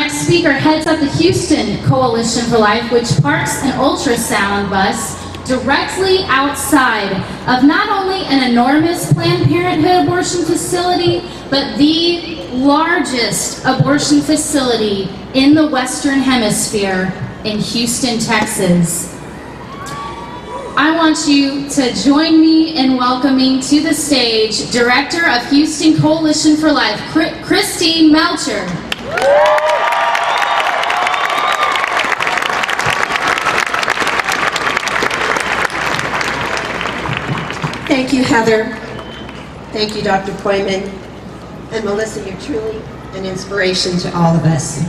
next speaker heads up the Houston Coalition for Life, which parks an ultrasound bus directly outside of not only an enormous Planned Parenthood abortion facility, but the largest abortion facility in the Western Hemisphere in Houston, Texas. I want you to join me in welcoming to the stage Director of Houston Coalition for Life, Christine Melchor. Thank you, Heather. Thank you, Dr. Koyman. And Melissa, you're truly an inspiration to all of us.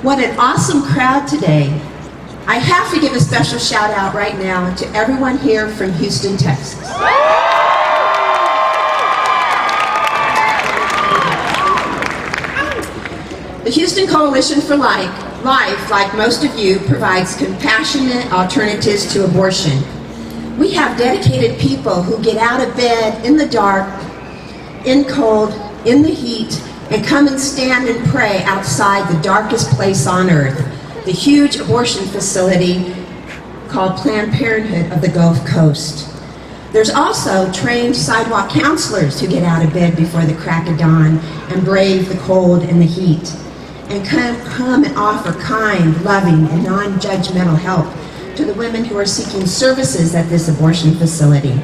What an awesome crowd today. I have to give a special shout out right now to everyone here from Houston, Texas. The Houston Coalition for Life, like most of you, provides compassionate alternatives to abortion. We have dedicated people who get out of bed in the dark, in cold, in the heat, and come and stand and pray outside the darkest place on earth, the huge abortion facility called Planned Parenthood of the Gulf Coast. There's also trained sidewalk counselors who get out of bed before the crack of dawn and brave the cold and the heat, and come and offer kind, loving, and non-judgmental help to the women who are seeking services at this abortion facility.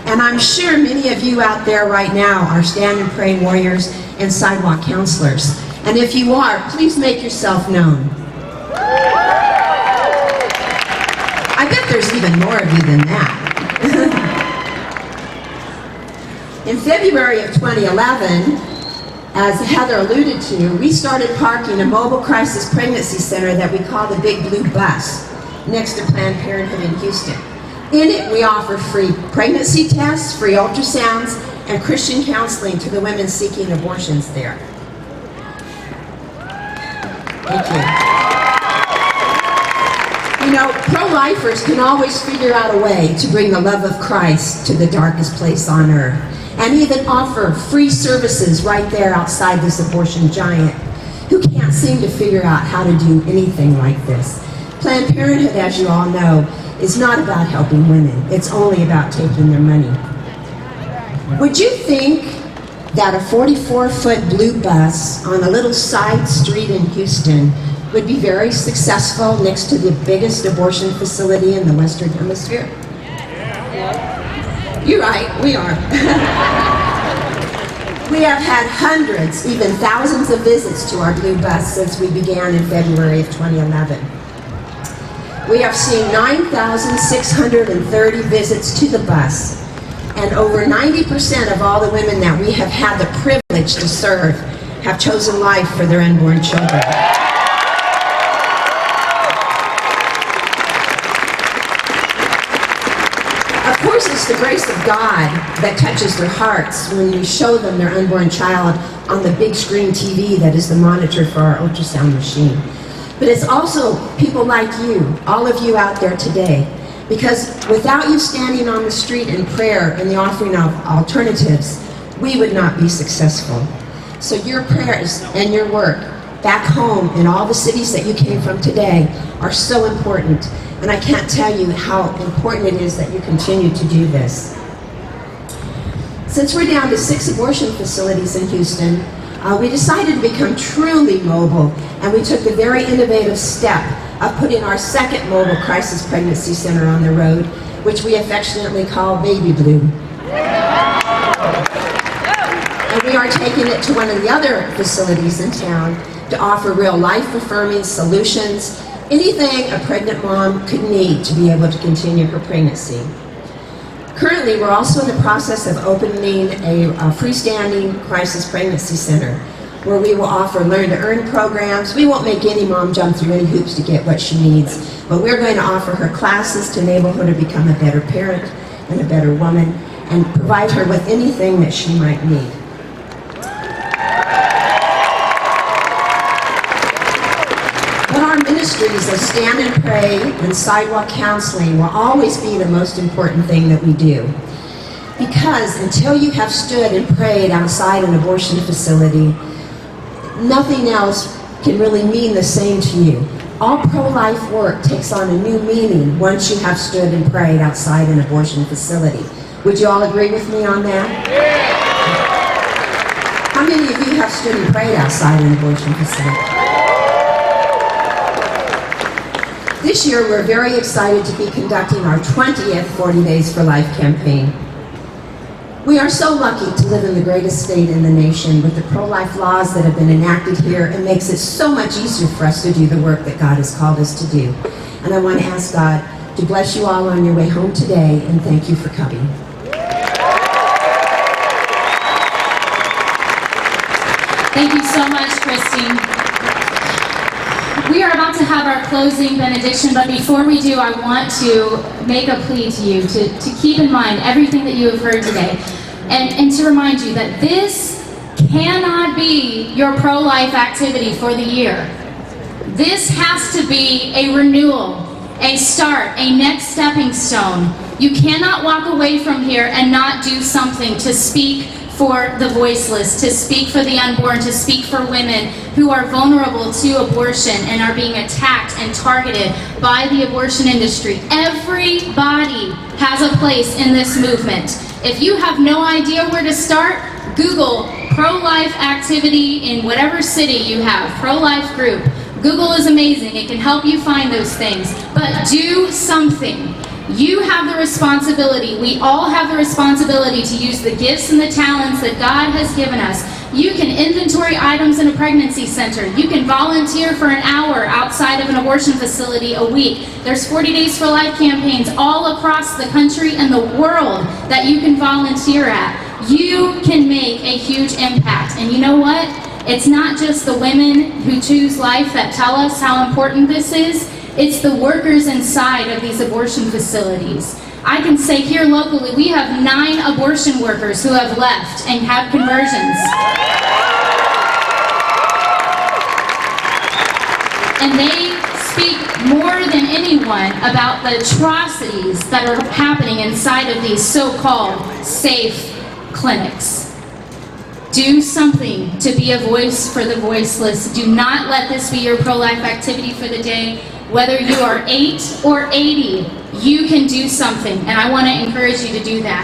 And I'm sure many of you out there right now are stand and pray warriors and sidewalk counselors. And if you are, please make yourself known. I bet there's even more of you than that. In February of 2011, as Heather alluded to, we started parking a mobile crisis pregnancy center that we call the Big Blue Bus next to Planned Parenthood in Houston. In it, we offer free pregnancy tests, free ultrasounds, and Christian counseling to the women seeking abortions there. Thank you. You know, pro-lifers can always figure out a way to bring the love of Christ to the darkest place on earth, and even offer free services right there outside this abortion giant who can't seem to figure out how to do anything like this. Planned Parenthood, as you all know, is not about helping women. It's only about taking their money. Would you think that a 44-foot blue bus on a little side street in Houston would be very successful next to the biggest abortion facility in the Western Hemisphere? You're right, we are. We have had hundreds, even thousands of visits to our blue bus since we began in February of 2011. We have seen 9,630 visits to the bus, and over 90% of all the women that we have had the privilege to serve have chosen life for their unborn children. Of course, it's the grace of God that touches their hearts when we show them their unborn child on the big screen TV that is the monitor for our ultrasound machine. But it's also people like you, all of you out there today, because without you standing on the street in prayer and the offering of alternatives, we would not be successful. So your prayers and your work back home in all the cities that you came from today are so important, and I can't tell you how important it is that you continue to do this. Since we're down to 6 abortion facilities in Houston, we decided to become truly mobile, and we took the very innovative step of putting our second mobile crisis pregnancy center on the road, which we affectionately call Baby Blue. And we are taking it to one of the other facilities in town to offer real life-affirming solutions, anything a pregnant mom could need to be able to continue her pregnancy. Currently, we're also in the process of opening a freestanding crisis pregnancy center where we will offer learn-to-earn programs. We won't make any mom jump through any hoops to get what she needs, but we're going to offer her classes to enable her to become a better parent and a better woman and provide her with anything that she might need. But our ministries of stand and pray and sidewalk counseling will always be the most important thing that we do. Because until you have stood and prayed outside an abortion facility, nothing else can really mean the same to you. All pro-life work takes on a new meaning once you have stood and prayed outside an abortion facility. Would you all agree with me on that? How many of you have stood and prayed outside an abortion facility? This year, we're very excited to be conducting our 20th 40 Days for Life campaign. We are so lucky to live in the greatest state in the nation with the pro-life laws that have been enacted here. It makes it so much easier for us to do the work that God has called us to do. And I want to ask God to bless you all on your way home today, and thank you for coming. Thank you so much, Christine. We are about to have our closing benediction, but before we do, I want to make a plea to you to keep in mind everything that you have heard today, and to remind you that this cannot be your pro-life activity for the year. This has to be a renewal, a start, a next stepping stone. You cannot walk away from here and not do something to speak for the voiceless, to speak for the unborn, to speak for women who are vulnerable to abortion and are being attacked and targeted by the abortion industry. Everybody has a place in this movement. If you have no idea where to start, Google pro-life activity in whatever city you have, pro-life group. Google is amazing. It can help you find those things. But do something. You have the responsibility, we all have the responsibility to use the gifts and the talents that God has given us. You can inventory items in a pregnancy center. You can volunteer for an hour outside of an abortion facility a week. There's 40 Days for Life campaigns all across the country and the world that you can volunteer at. You can make a huge impact. And you know what? It's not just the women who choose life that tell us how important this is. It's the workers inside of these abortion facilities. I can say here locally, we have 9 abortion workers who have left and have conversions. And they speak more than anyone about the atrocities that are happening inside of these so-called safe clinics. Do something to be a voice for the voiceless. Do not let this be your pro-life activity for the day. Whether you are 8 or 80, you can do something, and I want to encourage you to do that.